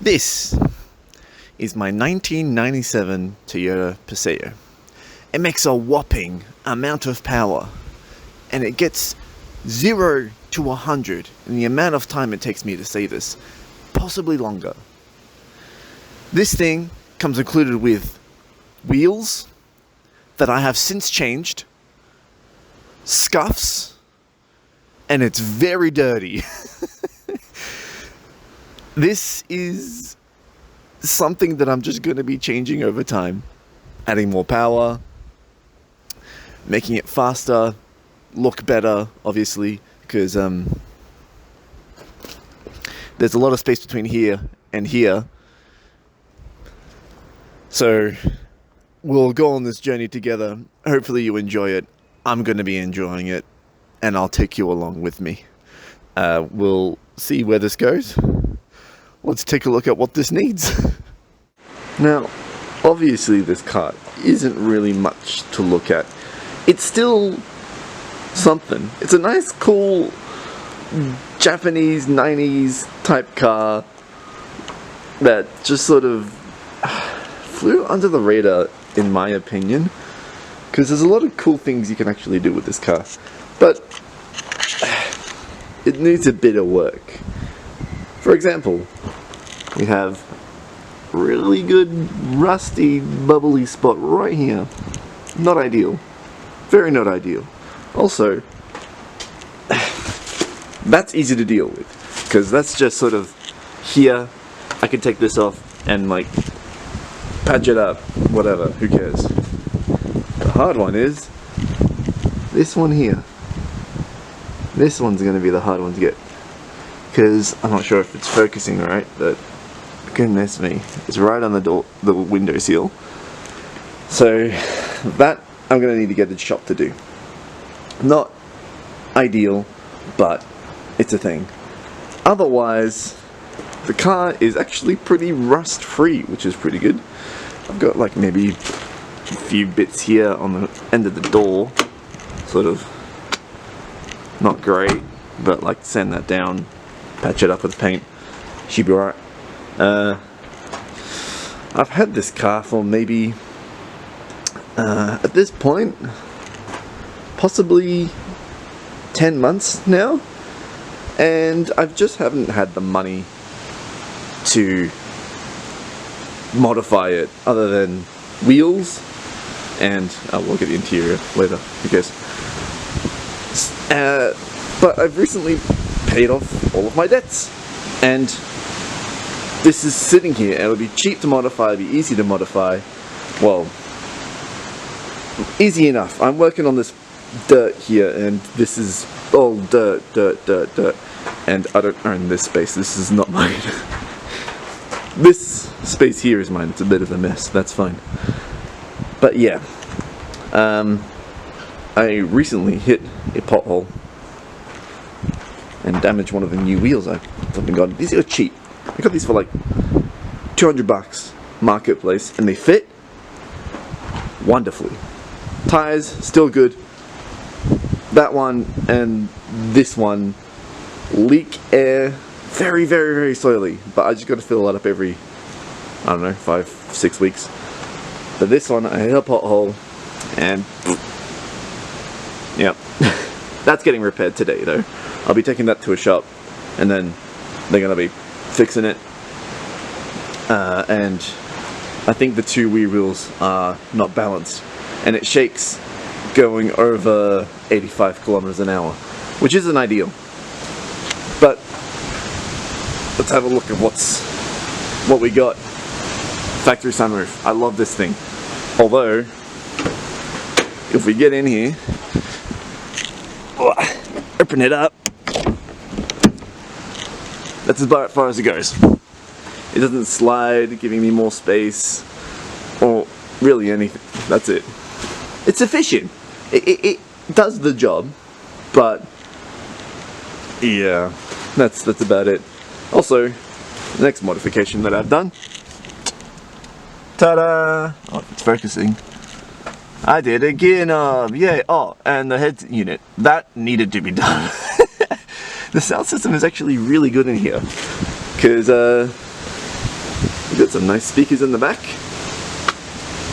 This is my 1997 Toyota Paseo. It makes a whopping amount of power, and it gets 0 to 100 in the amount of time it takes me to say this, possibly longer. This thing comes included with wheels that I have since changed, scuffs, and it's very dirty. This is something that I'm just going to be changing over time. Adding more power, making it faster, look better, obviously, because there's a lot of space between here and here. So we'll go on this journey together. Hopefully you enjoy it. I'm going to be enjoying it, and I'll take you along with me. We'll see where this goes. Let's take a look at what this needs. Now, obviously this car isn't really much to look at. It's still something. It's a nice, cool, Japanese 90s type car that just sort of flew under the radar, in my opinion, because there's a lot of cool things you can actually do with this car, but it needs a bit of work. For example, we have a really good rusty bubbly spot right here. Not ideal. Very not ideal. Also, that's easy to deal with, because that's just sort of here. I can take this off and like patch it up, whatever, who cares. The hard one is this one here. This one's going to be the hard one to get, because I'm not sure if it's focusing right, but goodness me, it's right on the door, the window seal. So that I'm going to need to get the shop to do. Not ideal, but it's a thing. Otherwise, the car is actually pretty rust free, which is pretty good. I've got like maybe a few bits here on the end of the door, sort of not great, but like sand that down, patch it up with paint, should be alright. I've had this car for maybe at this point possibly 10 months now, and I just haven't had the money to modify it other than wheels and we'll look at the interior later, who cares. But I've recently paid off all of my debts, and this is sitting here, and it would be cheap to modify, it'd be easy to modify. Well, easy enough. I'm working on this dirt here, and this is all dirt, and I don't own this space. This is not mine. This space here is mine. It's a bit of a mess. That's fine. But yeah, I recently hit a pothole and damaged one of the new wheels I've got. These are cheap. I got these for like $200 marketplace, and they fit wonderfully. Tires still good. That one and this one leak air very, very, very slowly, but I just got to fill that up every, I don't know, 5-6 weeks. But this one, I hit a pothole, and yeah, that's getting repaired today though. I'll be taking that to a shop, and then they're gonna be fixing it. And I think the two rear wheels are not balanced, and it shakes going over 85 kilometers an hour, which isn't ideal. But let's have a look at what we got. Factory sunroof. I love this thing. Although, if we get in here, open it up, that's about as far as it goes. It doesn't slide, giving me more space, or really anything. That's it. It's efficient. It does the job, but yeah, that's about it. Also, the next modification that I've done. Ta-da! Oh, it's focusing. I did a gear knob, yay! Oh, and the head unit. That needed to be done. The sound system is actually really good in here, because Some nice speakers in the back.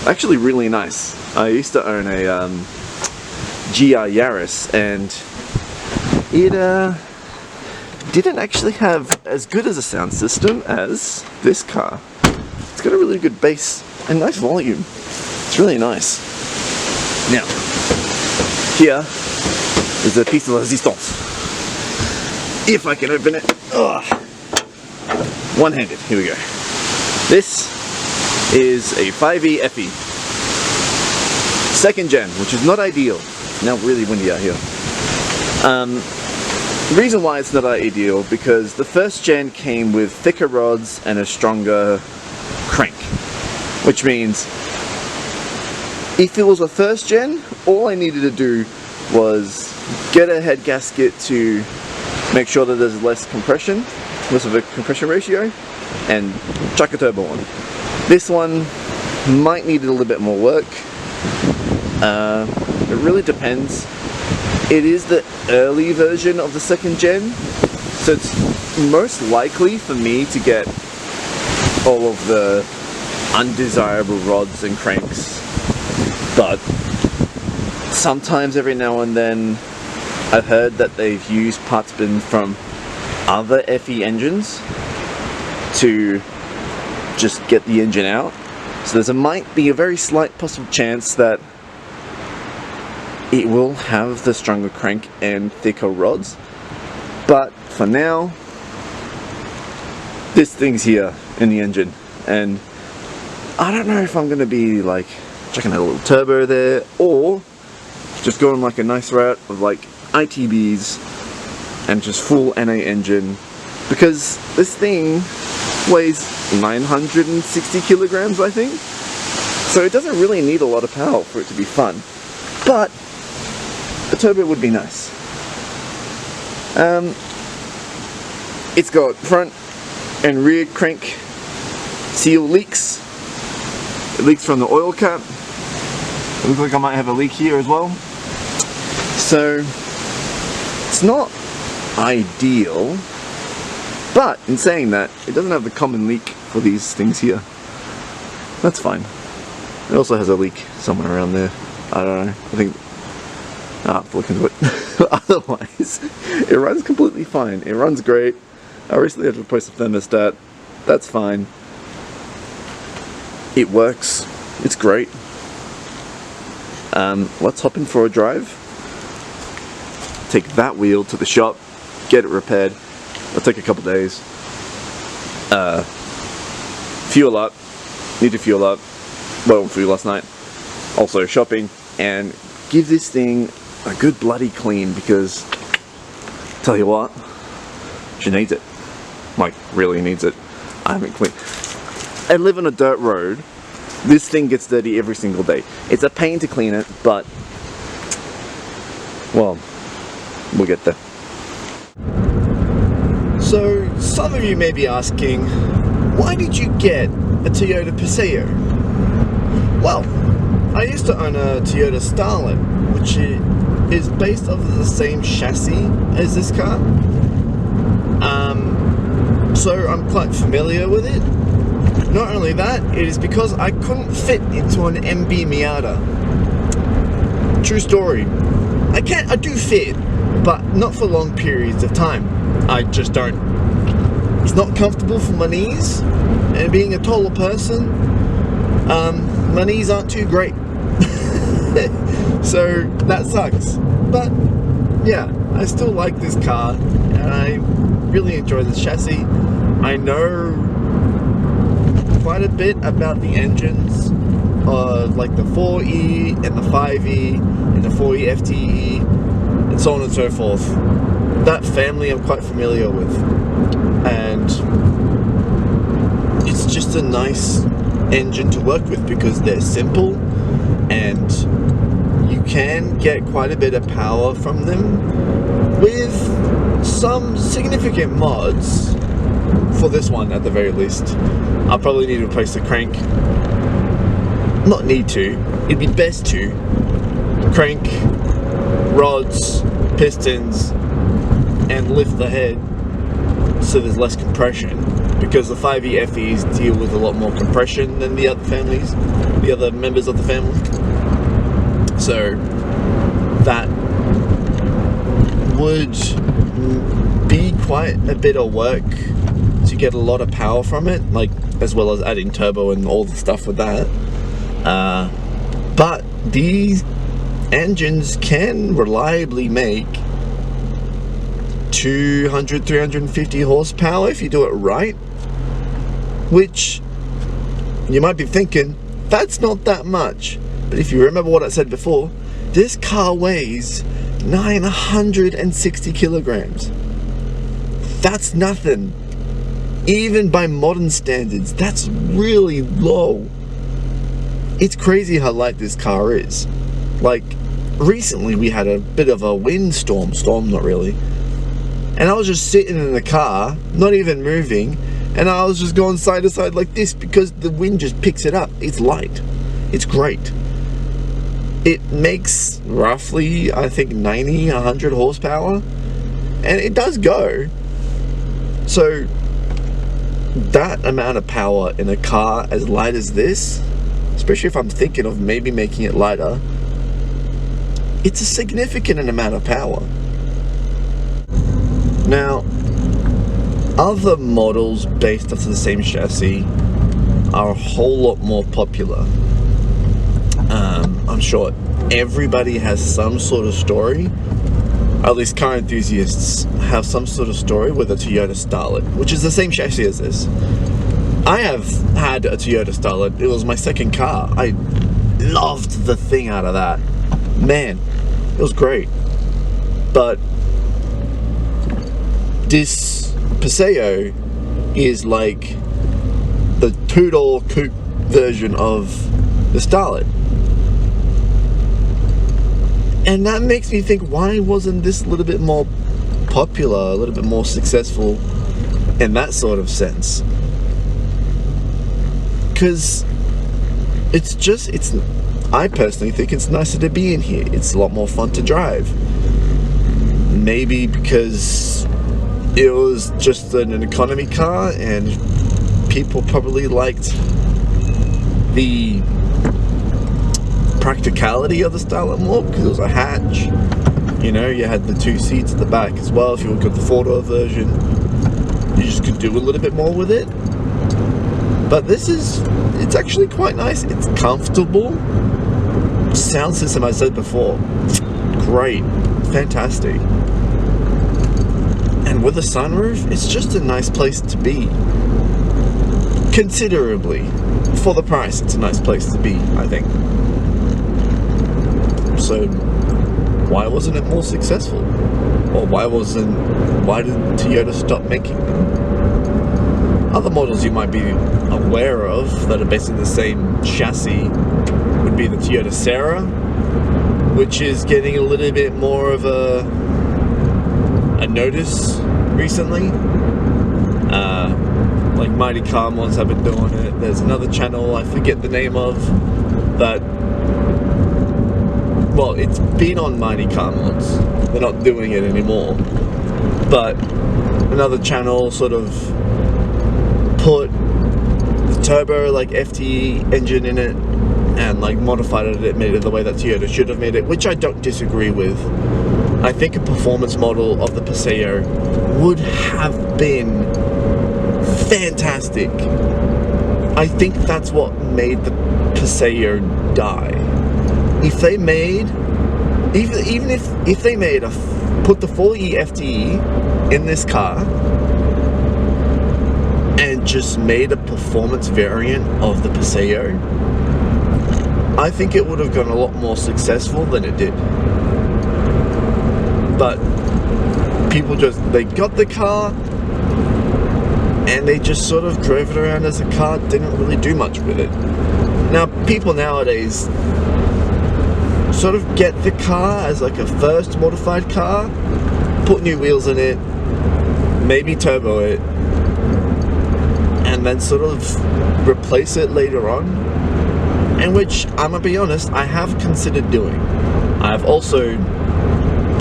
Actually really nice. I used to own a GR Yaris, and it didn't actually have as good as a sound system as this car. It's got a really good bass and nice volume. It's really nice. Now, here is a piece de resistance. If I can open it. Ugh. One-handed, here we go. This is a 5E FE. Second gen, which is not ideal. It's now really windy out here. The reason why it's not ideal, because the first gen came with thicker rods and a stronger crank. Which means, if it was a first gen, all I needed to do was get a head gasket to make sure that there's less compression, less of a compression ratio, and chuck a turbo on. This one might need a little bit more work. It really depends. It is the early version of the second gen, so it's most likely for me to get all of the undesirable rods and cranks, but sometimes every now and then I've heard that they've used parts bin from other FE engines to just get the engine out. So might be a very slight possible chance that it will have the stronger crank and thicker rods. But for now, this thing's here in the engine, and I don't know if I'm going to be like chucking a little turbo there, or just going like a nice route of like ITBs and just full NA engine, because this thing weighs 960 kilograms, I think, so it doesn't really need a lot of power for it to be fun, but a turbo would be nice. It's got front and rear crank seal leaks. It leaks from the oil cap. It looks like I might have a leak here as well. So it's not ideal, but in saying that, it doesn't have the common leak for these things here. That's fine. It also has a leak somewhere around there. I don't know. I think I'll have to look into it. Otherwise, it runs completely fine. It runs great. I recently had to replace the thermostat. That's fine. It works. It's great. Let's hop in for a drive. Take that wheel to the shop, get it repaired. It'll take a couple days. Fuel up. Need to fuel up. Well, fuel last night. Also shopping, and give this thing a good bloody clean, because tell you what, she needs it. Like, really needs it. I haven't cleaned. I live on a dirt road. This thing gets dirty every single day. It's a pain to clean it, but well, we'll get there. So some of you may be asking, why did you get a Toyota Paseo? Well, I used to own a Toyota Starlet, which is based off of the same chassis as this car. So I'm quite familiar with it. Not only that, it is because I couldn't fit into an MB Miata. True story. I do fit, but not for long periods of time. I just don't. It's not comfortable for my knees, and being a taller person, my knees aren't too great. So that sucks. But yeah, I still like this car, and I really enjoy this chassis. I know quite a bit about the engines of like the 4E and the 5E and the 4E FTE and so on and so forth. That family I'm quite familiar with, and it's just a nice engine to work with because they're simple and you can get quite a bit of power from them with some significant mods. For this one, at the very least, I'll probably need to replace the crank. Not need to, it'd be best to. Crank, rods, pistons, and lift the head so there's less compression. because the 5e FEs deal with a lot more compression than the other members of the family. So that would be quite a bit of work to get a lot of power from it, like as well as adding turbo and all the stuff with that. But these engines can reliably make 200, 350 horsepower if you do it right, which you might be thinking, that's not that much. But if you remember what I said before, this car weighs 960 kilograms. That's nothing. Even by modern standards, that's really low. It's crazy how light this car is. Like, recently we had a bit of a storm, not really. And I was just sitting in the car, not even moving, and I was just going side to side like this because the wind just picks it up. It's light. It's great. It makes roughly, I think, 90, 100 horsepower, and it does go. So that amount of power in a car as light as this, especially if I'm thinking of maybe making it lighter, it's a significant amount of power. Now, other models based off of the same chassis are a whole lot more popular. I'm sure everybody has some sort of story, at least car enthusiasts have some sort of story with a Toyota Starlet, which is the same chassis as this. I have had a Toyota Starlet. It was my second car. I loved the thing out of that. Man, it was great. But this Paseo is like the two-door coupe version of the Starlet. And that makes me think, why wasn't this a little bit more popular, a little bit more successful in that sort of sense? Because I personally think it's nicer to be in here. It's a lot more fun to drive. Maybe because it was just an economy car and people probably liked the practicality of the Starlet more because it was a hatch. You know, you had the 2 seats at the back as well. If you look at the 4-door version, you just could do a little bit more with it. But it's actually quite nice. It's comfortable. Sound system, I said before, great, fantastic. And with a sunroof, it's just a nice place to be. Considerably. For the price, it's a nice place to be, I think. So, why wasn't it more successful? Or why did Toyota stop making them? Other models you might be aware of that are basically the same chassis would be the Toyota Serra, which is getting a little bit more of a notice recently. Like Mighty Car Mods have been doing it. There's another channel I forget the name of that, well, it's been on Mighty Car Mods. They're not doing it anymore. But another channel sort of put the turbo like FTE engine in it and like modified it, made it the way that Toyota should have made it, which I don't disagree with. I think a performance model of the Paseo would have been fantastic. I think that's what made the Paseo die. If they made, even if they made put the 4E FTE in this car and just made a performance variant of the Paseo, I think it would have gone a lot more successful than it did. But people they got the car and they just sort of drove it around as a car, didn't really do much with it. Now, people nowadays sort of get the car as like a first modified car, put new wheels in it, maybe turbo it, and then sort of replace it later on. And which, I'm gonna be honest, I have considered doing. I've also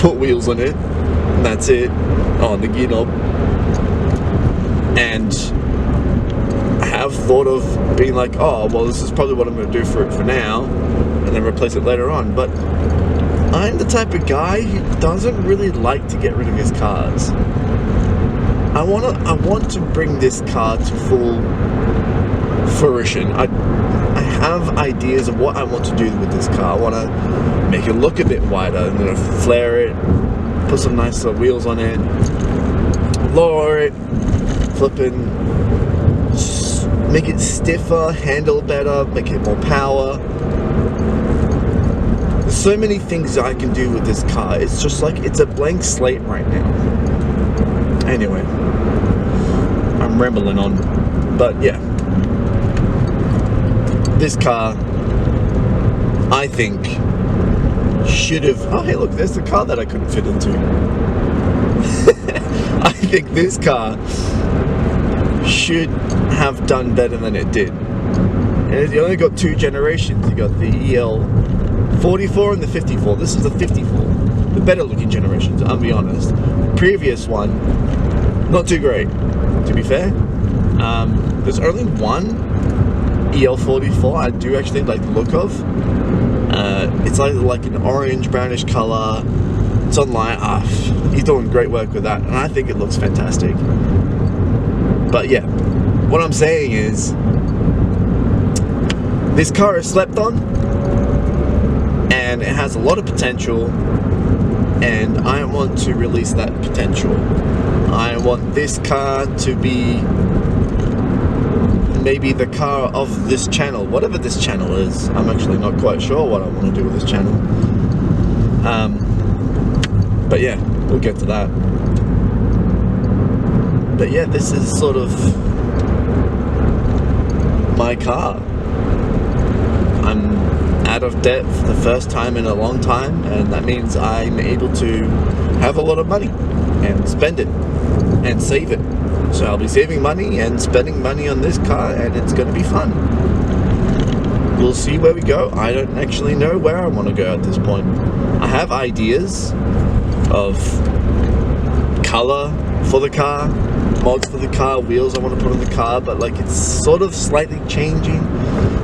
put wheels on it, and that's it, on the gear knob, and thought of being like, oh, well, this is probably what I'm going to do for it for now, and then replace it later on. But I'm the type of guy who doesn't really like to get rid of his cars. I want to bring this car to full fruition. I have ideas of what I want to do with this car. I want to make it look a bit wider. I'm going to flare it, put some nicer wheels on it, lower it, flipping, make it stiffer, handle better, make it more power. There's so many things I can do with this car. It's just like, it's a blank slate right now. Anyway, I'm rambling on, but yeah. This car, I think, should have... Oh, hey, look, there's the car that I couldn't fit into. I think this car should have done better than it did. And you only got 2 generations. You got the EL44 and the 54. This is the 54. The better looking generations, I'll be honest. The previous one, not too great, to be fair. There's only one EL44 I do actually like the look of. It's like an orange brownish color. It's online. He's doing great work with that, and I think it looks fantastic. But yeah, what I'm saying is, this car is slept on, and it has a lot of potential, and I want to release that potential. I want this car to be maybe the car of this channel, whatever this channel is. I'm actually not quite sure what I want to do with this channel. But yeah, we'll get to that. But yeah, this is sort of my car. I'm out of debt for the first time in a long time, and that means I'm able to have a lot of money and spend it and save it. So I'll be saving money and spending money on this car, and it's going to be fun. We'll see where we go. I don't actually know where I want to go at this point. I have ideas of color for the car, mods for the car, wheels I want to put on the car, but like it's sort of slightly changing.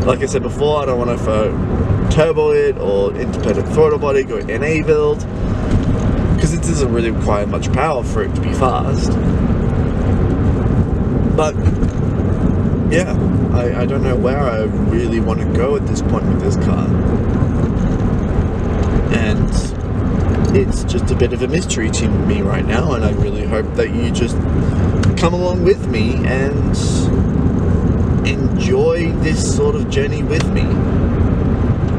Like I said before, I don't want to turbo it or independent throttle body, go NA build, because it doesn't really require much power for it to be fast. But yeah, I don't know where I really want to go at this point with this car, and it's just a bit of a mystery to me right now, and I really hope that you just come along with me and enjoy this sort of journey with me.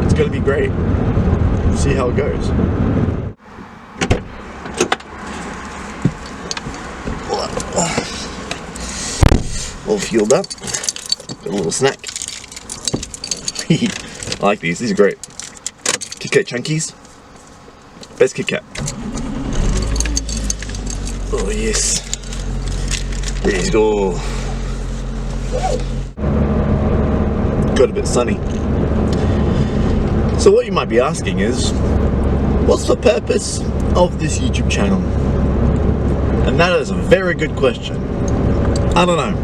It's going to be great. See how it goes. All fueled up. Got a little snack. I like these. These are great. Kit Kat Chunkies. Best Kit Kat. Oh yes. Let's go. Got a bit sunny. So what you might be asking is, what's the purpose of this YouTube channel? And that is a very good question. I don't know.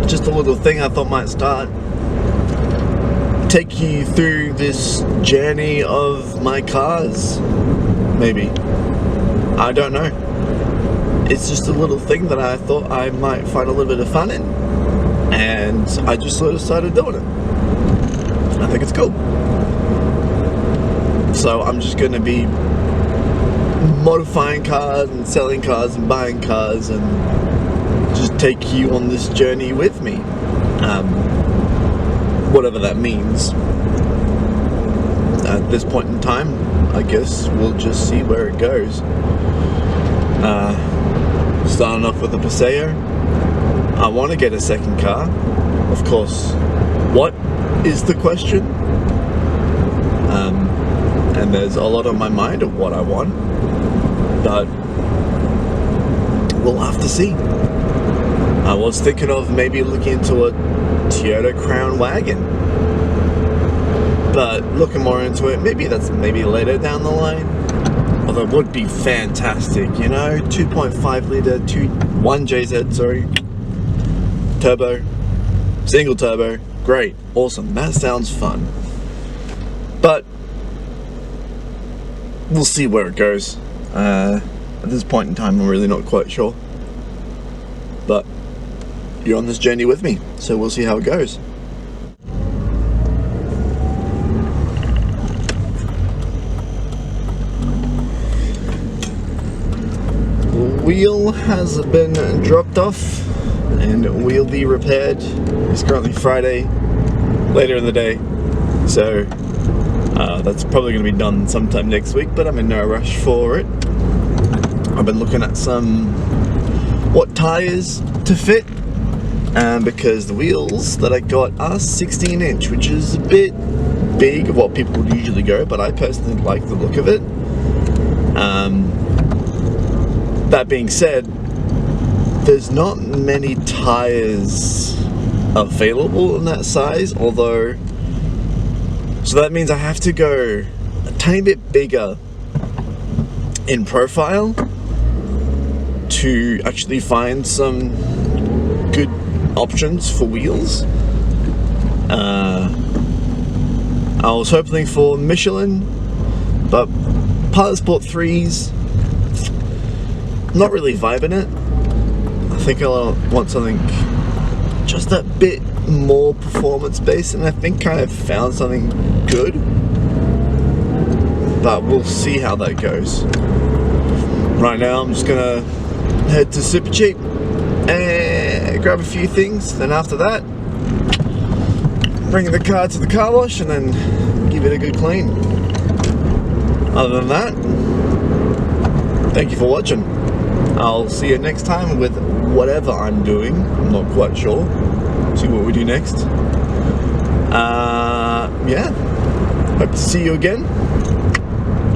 Just a little thing I thought might start. Take you through this journey of my cars, maybe. I don't know. It's just a little thing that I thought I might find a little bit of fun in, and I just sort of started doing it. I think it's cool. So I'm just going to be modifying cars and selling cars and buying cars and just take you on this journey with me. Whatever that means. At this point in time, I guess we'll just see where it goes. Starting off with the Paseo. I want to get a second car. Of course, what is the question? And there's a lot on my mind of what I want, but we'll have to see. I was thinking of maybe looking into a Toyota Crown wagon, but looking more into it, maybe that's later down the line. Although it would be fantastic, you know, 2.5 litre, 1JZ, sorry, turbo, Single turbo, great, awesome, that sounds fun. But we'll see where it goes. At this point in time, I'm really not quite sure. But you're on this journey with me, so we'll see how it goes. Wheel has been dropped off and will be repaired. It's currently Friday, later in the day, so that's probably going to be done sometime next week, but I'm in no rush for it. I've been looking at what tyres to fit, because the wheels that I got are 16-inch, which is a bit big of what people would usually go, but I personally like the look of it. That being said, there's not many tyres available in that size, so that means I have to go a tiny bit bigger in profile to actually find some good options for wheels. I was hoping for Michelin, but Pilot Sport 3s, not really vibing it. I think I'll want something just a bit more performance based, and I think I have found something good, but we'll see how that goes. Right now I'm just gonna head to Super Cheap and grab a few things, then after that bring the car to the car wash and then give it a good clean. Other than that, thank you for watching. I'll see you next time with whatever I'm doing. I'm not quite sure. See what we do next. Yeah. Hope to see you again.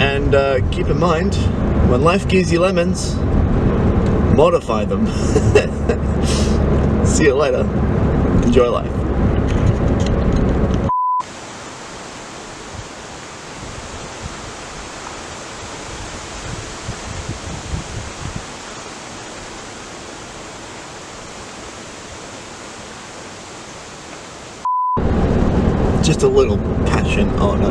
And keep in mind, when life gives you lemons, modify them. See you later. Enjoy life. Just a little passion. Oh no.